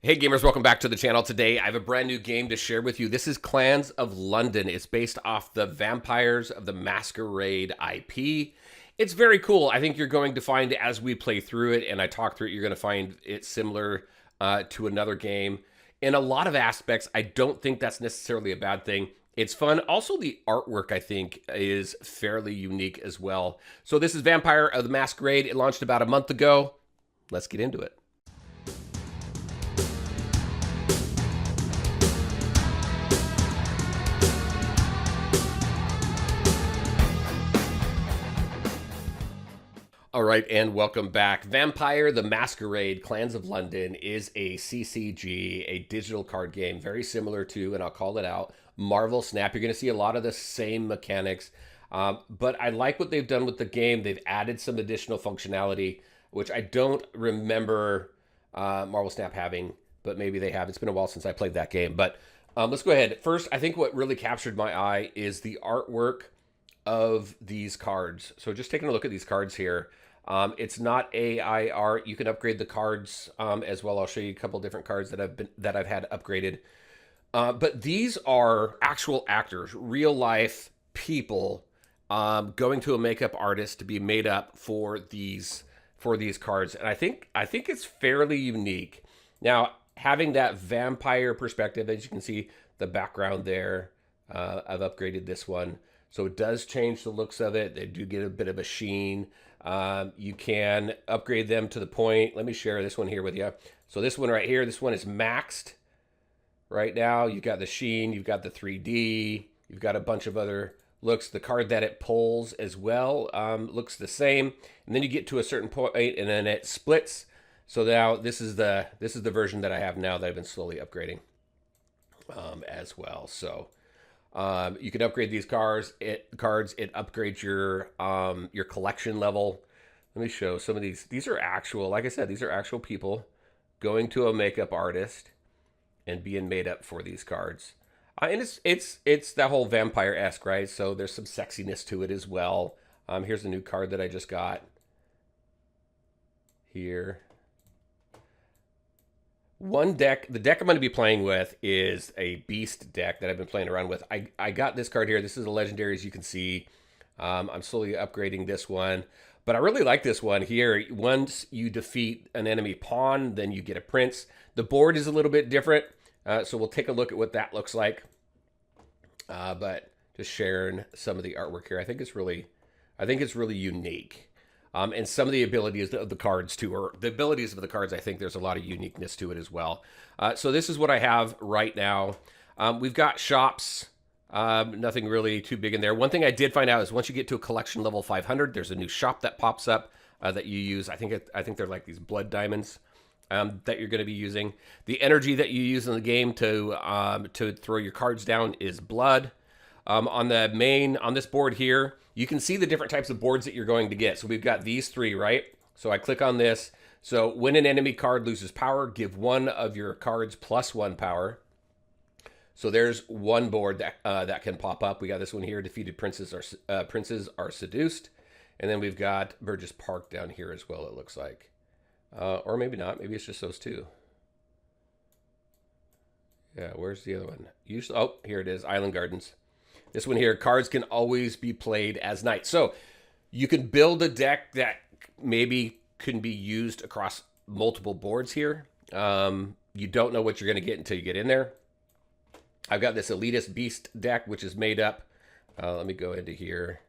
Hey gamers, welcome back to the channel. Today I have a brand new game to share with you. This is Clans of London. It's based off the Vampires of the Masquerade IP. It's very cool. I think you're going to find as we play through it and I talk through it, you're going to find it similar to another game. In a lot of aspects, I don't think that's necessarily a bad thing. It's fun. Also, the artwork, I think, is fairly unique as well. So this is Vampire of the Masquerade. It launched about a month ago. Let's get into it. All right, and welcome back. Vampire the Masquerade Clans of London is a CCG, a digital card game, very similar to, and I'll call it out, Marvel Snap. You're going to see a lot of the same mechanics, but I like what they've done with the game. They've added some additional functionality, which I don't remember Marvel Snap having, but maybe they have. It's been a while since I played that game, but let's go ahead. First, I think what really captured my eye is the artwork of these cards. So just taking a look at these cards here. It's not AI art. You can upgrade the cards as well. I'll show you a couple different cards that I've had upgraded. But these are actual actors, real life people going to a makeup artist to be made up for these cards, and I think it's fairly unique. Now, having that vampire perspective, as you can see, the background there, I've upgraded this one. So it does change the looks of it. They do get a bit of a sheen. You can upgrade them to the point. Let me share this one here with you. So this one right here, this one is maxed right now. You've got the sheen, you've got the 3D, you've got a bunch of other looks. The card that it pulls as well looks the same. And then you get to a certain point and then it splits. So now this is the version that I have now that I've been slowly upgrading as well. So you can upgrade these cards. It upgrades your collection level. Let me show some of these. These are actual, like I said, these are actual people going to a makeup artist and being made up for these cards. And it's that whole vampire-esque, right? So there's some sexiness to it as well. Here's a new card that I just got here. The deck I'm going to be playing with is a beast deck that I've been playing around with. I got this card here. This is a legendary, as you can see. I'm slowly upgrading this one, but I really like this one here. Once you defeat an enemy pawn, then you get a prince. The board is a little bit different, so we'll take a look at what that looks like. But just sharing some of the artwork here. I think it's really unique. And some of the abilities of the cards too, or the abilities of the cards, I think there's a lot of uniqueness to it as well. So this is what I have right now. We've got shops, nothing really too big in there. One thing I did find out is once you get to a collection level 500, there's a new shop that pops up that you use. I think they're like these blood diamonds that you're going to be using. The energy that you use in the game to throw your cards down is blood. On this board here, you can see the different types of boards that you're going to get. So we've got these three, right? So I click on this. So when an enemy card loses power, give one of your cards +1 power. So there's one board that can pop up. We got this one here, defeated princes are seduced. And then we've got Burgess Park down here as well, it looks like. Or maybe not, maybe it's just those two. Yeah, where's the other one? Usually, oh, here it is, Island Gardens. This one here, cards can always be played as knights. So you can build a deck that maybe can be used across multiple boards here. You don't know what you're going to get until you get in there. I've got this Elitist Beast deck, which is made up. Let me go into here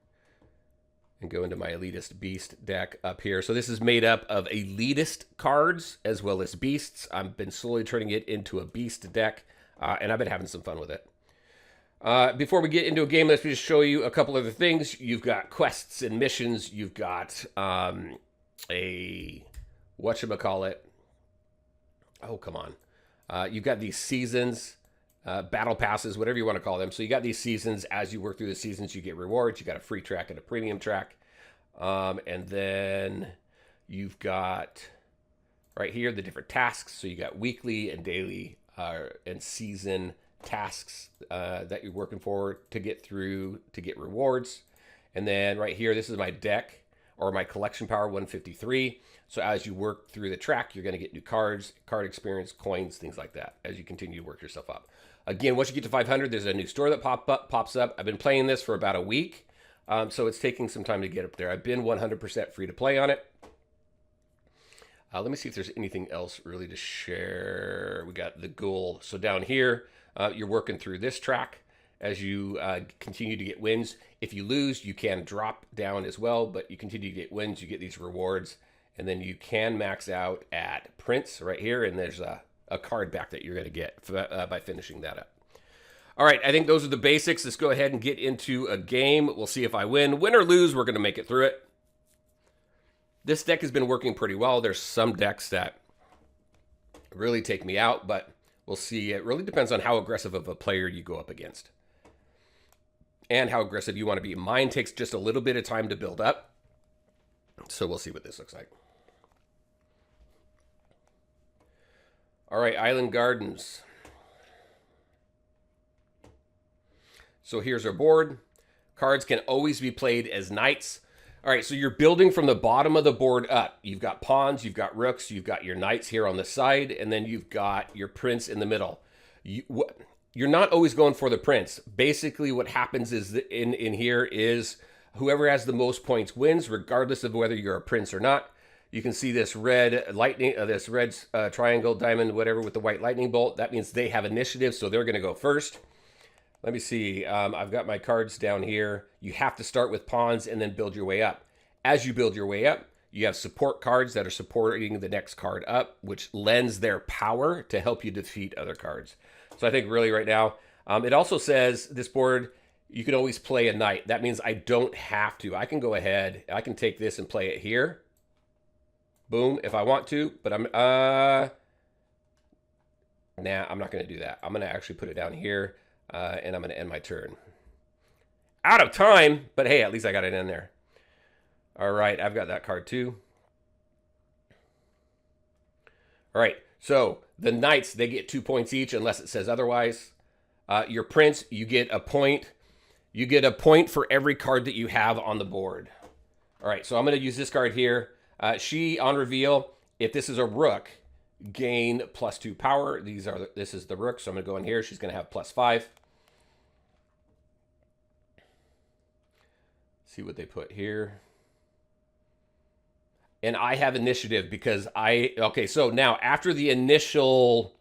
and go into my Elitist Beast deck up here. So this is made up of Elitist cards as well as beasts. I've been slowly turning it into a beast deck, and I've been having some fun with it. Before we get into a game, let's just show you a couple other things. You've got quests and missions. You've got whatchamacallit. Oh, come on. You've got these seasons, battle passes, whatever you want to call them. So you got these seasons. As you work through the seasons, you get rewards. You got a free track and a premium track. And then you've got right here the different tasks. So you got weekly and daily and season tasks that you're working for to get through to get rewards. And then right here, this is my deck. or my collection power 153. So as you work through the track, you're going to get new cards, card experience, coins, things like that as you continue to work yourself up. Again, once you get to 500, there's a new store that pops up. I've been playing this for about a week, so it's taking some time to get up there. I've been 100% free to play on it. Let me see if there's anything else really to share. We got the goal. So down here, you're working through this track as you continue to get wins. If you lose, you can drop down as well, but you continue to get wins, you get these rewards, and then you can max out at Prince right here, and there's a card back that you're going to get by finishing that up. All right, I think those are the basics. Let's go ahead and get into a game. We'll see if I win. Win or lose, we're going to make it through it. This deck has been working pretty well. There's some decks that really take me out, but we'll see. It really depends on how aggressive of a player you go up against and how aggressive you want to be. Mine takes just a little bit of time to build up, so we'll see what this looks like. All right, Island Gardens. So here's our board. Cards can always be played as knights. All right, so you're building from the bottom of the board up. You've got pawns, you've got rooks, you've got your knights here on the side, and then you've got your prince in the middle. You're not always going for the prince. Basically, what happens is in here is whoever has the most points wins, regardless of whether you're a prince or not. You can see this red lightning, this red triangle, diamond, whatever, with the white lightning bolt. That means they have initiative, so they're going to go first. Let me see. I've got my cards down here. You have to start with pawns and then build your way up. As you build your way up, you have support cards that are supporting the next card up, which lends their power to help you defeat other cards. So I think really right now, it also says this board, you can always play a knight. That means I don't have to. I can go ahead. I can take this and play it here. Boom, if I want to, but I'm not going to do that. I'm going to actually put it down here, and I'm going to end my turn. Out of time, but hey, at least I got it in there. All right, I've got that card too. All right, so the knights, they get 2 points each unless it says otherwise. Your prince, you get a point. You get a point for every card that you have on the board. All right, so I'm going to use this card here. She, on reveal, if this is a rook, gain +2 power. This is the rook, so I'm going to go in here. She's going to have +5. See what they put here. And I have initiative because okay, so now after the initial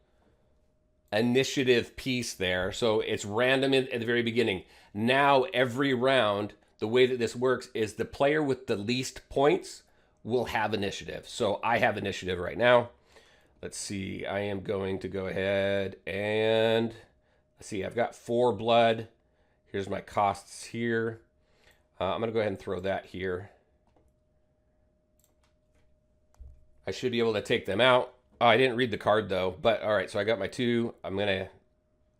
initiative piece there, so it's random at the very beginning. Now every round, the way that this works is the player with the least points will have initiative. So I have initiative right now. Let's see. I am going to go ahead and let's see. I've got 4 blood. Here's my costs here. I'm going to go ahead and throw that here. I should be able to take them out. Oh, I didn't read the card though. But all right, so I got my 2. I'm going to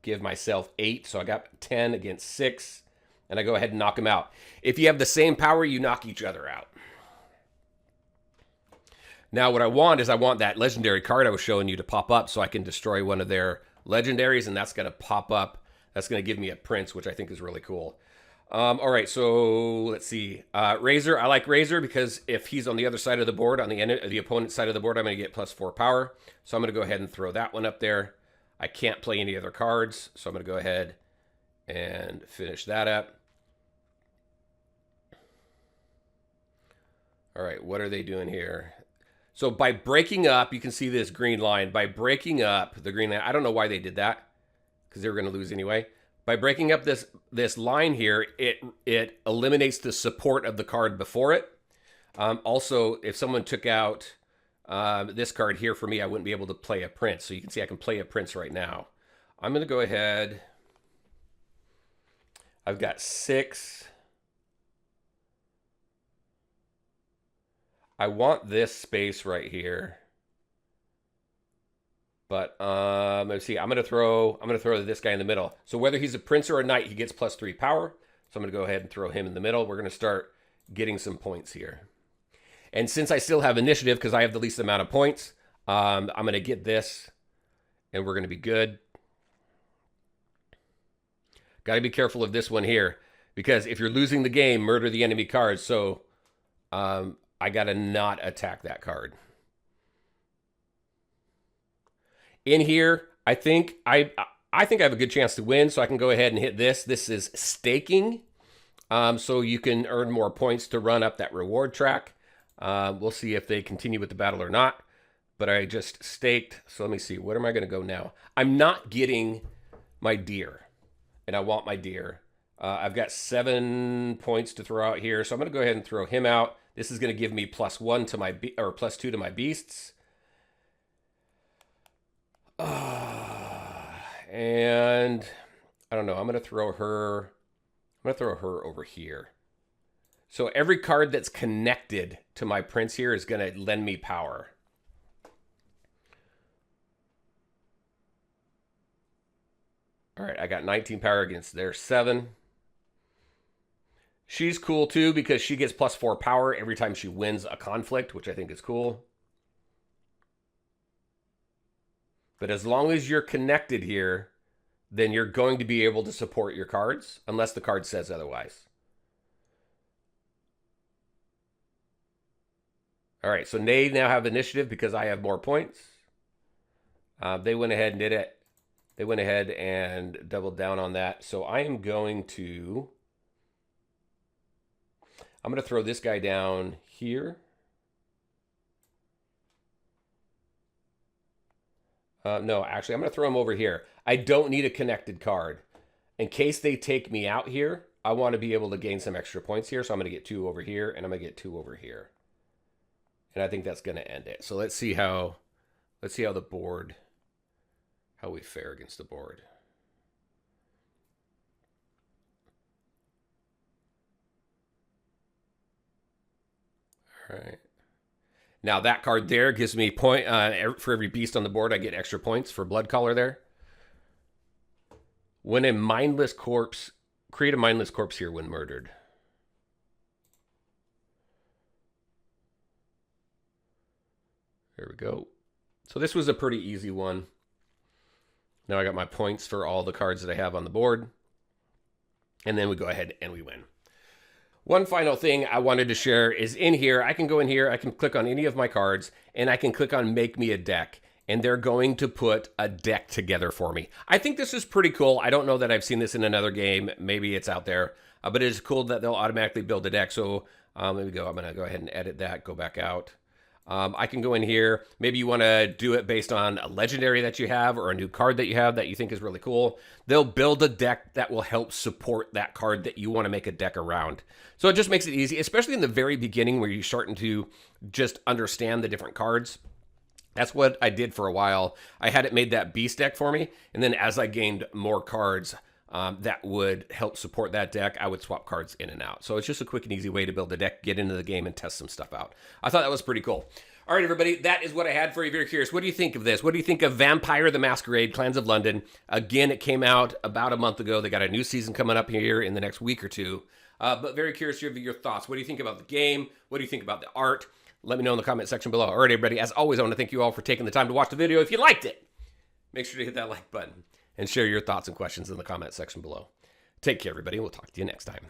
give myself 8. So I got 10 against 6. And I go ahead and knock them out. If you have the same power, you knock each other out. Now what I want is I want that legendary card I was showing you to pop up so I can destroy one of their legendaries, and that's going to pop up. That's going to give me a prince, which I think is really cool. All right, so let's see. Razor, I like Razor because if he's on the other side of the board, on the opponent's side of the board, I'm going to get +4 power. So I'm going to go ahead and throw that one up there. I can't play any other cards, so I'm going to go ahead and finish that up. All right, what are they doing here? So by breaking up, you can see this green line. By breaking up the green line, I don't know why they did that because they were going to lose anyway. By breaking up this line here, it eliminates the support of the card before it. Also, if someone took out this card here for me, I wouldn't be able to play a prince. So you can see I can play a prince right now. I'm going to go ahead. I've got 6. I want this space right here. But let's see. I'm gonna throw this guy in the middle. So whether he's a prince or a knight, he gets +3 power. So I'm gonna go ahead and throw him in the middle. We're gonna start getting some points here. And since I still have initiative because I have the least amount of points, I'm gonna get this, and we're gonna be good. Got to be careful of this one here because if you're losing the game, murder the enemy cards. So I got to not attack that card. In here, I think I have a good chance to win, so I can go ahead and hit this. This is staking, so you can earn more points to run up that reward track. We'll see if they continue with the battle or not, but I just staked. So let me see. What am I going to go now? I'm not getting my deer, and I want my deer. I've got 7 points to throw out here, so I'm going to go ahead and throw him out. This is going to give me +1 to my or +2 to my beasts. And I don't know. I'm going to throw her. I'm going to throw her over here. So every card that's connected to my prince here is going to lend me power. All right, I got 19 power against their 7. She's cool too because she gets +4 power every time she wins a conflict, which I think is cool. But as long as you're connected here, then you're going to be able to support your cards, unless the card says otherwise. All right, so they now have initiative because I have more points. They went ahead and did it. They went ahead and doubled down on that. So I am going to... I'm going to throw this guy down here. No, actually, I'm going to throw him over here. I don't need a connected card. In case they take me out here, I want to be able to gain some extra points here. So I'm going to get 2 over here, and I'm going to get 2 over here. And I think that's going to end it. So let's see how the board, how we fare against the board. All right. Now that card there gives me point for every beast on the board. I get extra points for blood collar there. When a mindless corpse, create a mindless corpse here when murdered. There we go. So this was a pretty easy one. Now I got my points for all the cards that I have on the board. And then we go ahead and we win. One final thing I wanted to share is in here, I can go in here, I can click on any of my cards, and I can click on Make Me a Deck, and they're going to put a deck together for me. I think this is pretty cool. I don't know that I've seen this in another game. Maybe it's out there, but it is cool that they'll automatically build a deck. So there we go. I'm going to go ahead and edit that, go back out. I can go in here. Maybe you want to do it based on a legendary that you have or a new card that you have that you think is really cool. They'll build a deck that will help support that card that you want to make a deck around. So it just makes it easy, especially in the very beginning where you're starting to just understand the different cards. That's what I did for a while. I had it made that beast deck for me. And then as I gained more cards that would help support that deck, I would swap cards in and out. So it's just a quick and easy way to build a deck, get into the game, and test some stuff out. I thought that was pretty cool. All right, everybody, that is what I had for you. Very curious. What do you think of this? What do you think of Vampire the Masquerade, Clans of London? Again, it came out about a month ago. They got a new season coming up here in the next week or two. But very curious to hear your thoughts. What do you think about the game? What do you think about the art? Let me know in the comment section below. All right, everybody, as always, I want to thank you all for taking the time to watch the video. If you liked it, make sure to hit that like button and share your thoughts and questions in the comment section below. Take care, everybody. We'll talk to you next time.